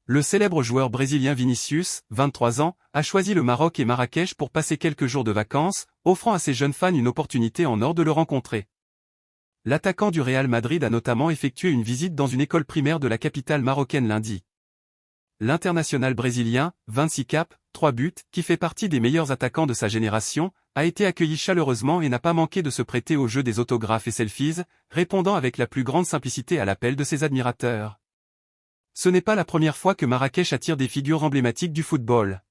Le célèbre joueur brésilien Vinicius, 23 ans, a choisi le Maroc et Marrakech pour passer quelques jours de vacances, offrant à ses jeunes fans une opportunité en or de le rencontrer. L'attaquant du Real Madrid a notamment effectué une visite dans une école primaire de la capitale marocaine lundi. L'international brésilien, 26 caps, 3 buts, qui fait partie des meilleurs attaquants de sa génération, a été accueilli chaleureusement et n'a pas manqué de se prêter au jeu des autographes et selfies, répondant avec la plus grande simplicité à l'appel de ses admirateurs. Ce n'est pas la première fois que Marrakech attire des figures emblématiques du football.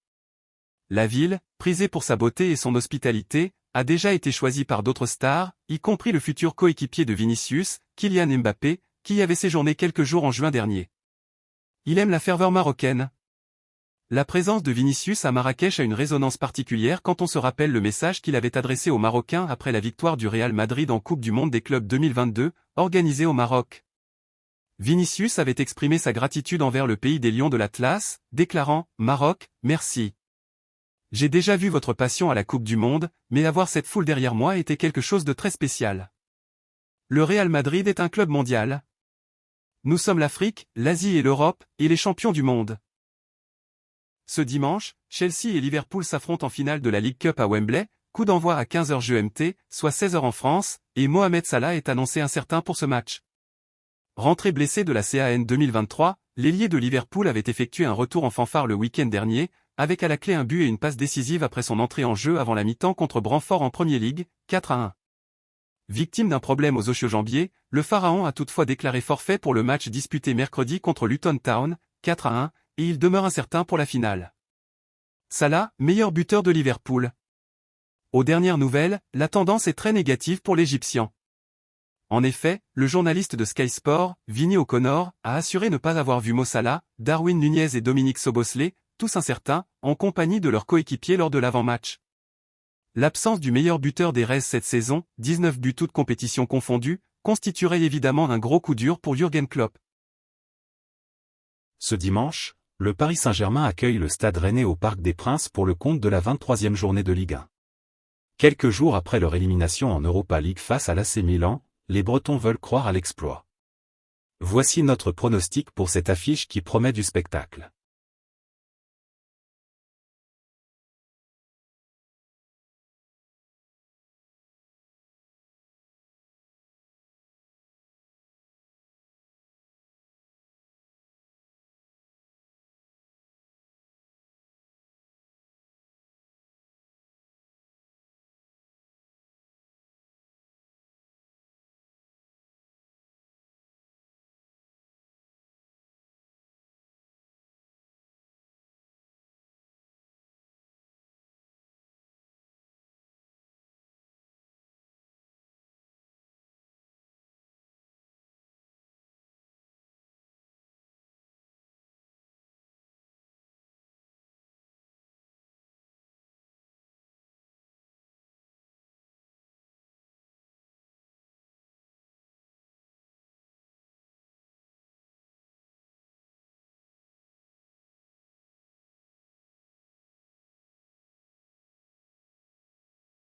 La ville, prisée pour sa beauté et son hospitalité, a déjà été choisie par d'autres stars, y compris le futur coéquipier de Vinicius, Kylian Mbappé, qui y avait séjourné quelques jours en juin dernier. Il aime la ferveur marocaine. La présence de Vinicius à Marrakech a une résonance particulière quand on se rappelle le message qu'il avait adressé aux Marocains après la victoire du Real Madrid en Coupe du Monde des clubs 2022, organisée au Maroc. Vinicius avait exprimé sa gratitude envers le pays des Lions de l'Atlas, déclarant « Maroc, merci. J'ai déjà vu votre passion à la Coupe du Monde, mais avoir cette foule derrière moi était quelque chose de très spécial. Le Real Madrid est un club mondial. Nous sommes l'Afrique, l'Asie et l'Europe, et les champions du monde. » Ce dimanche, Chelsea et Liverpool s'affrontent en finale de la League Cup à Wembley, coup d'envoi à 15h GMT, soit 16h en France, et Mohamed Salah est annoncé incertain pour ce match. Rentré blessé de la CAN 2023, l'ailier de Liverpool avait effectué un retour en fanfare le week-end dernier, avec à la clé un but et une passe décisive après son entrée en jeu avant la mi-temps contre Brentford en Premier League, 4-1. Victime d'un problème aux ischio-jambiers, le Pharaon a toutefois déclaré forfait pour le match disputé mercredi contre Luton Town, 4-1, et il demeure incertain pour la finale. Salah, meilleur buteur de Liverpool. Aux dernières nouvelles, la tendance est très négative pour l'Égyptien. En effet, le journaliste de Sky Sport, Vinny O'Connor, a assuré ne pas avoir vu Mo Salah, Darwin Nunez et Dominique Szoboszlai, tous incertains, en compagnie de leurs coéquipiers lors de l'avant-match. L'absence du meilleur buteur des Reds cette saison, 19 buts toutes compétitions confondues, constituerait évidemment un gros coup dur pour Jürgen Klopp. Ce dimanche, le Paris Saint-Germain accueille le Stade Rennais au Parc des Princes pour le compte de la 23e journée de Ligue 1. Quelques jours après leur élimination en Europa League face à l'AC Milan, les Bretons veulent croire à l'exploit. Voici notre pronostic pour cette affiche qui promet du spectacle.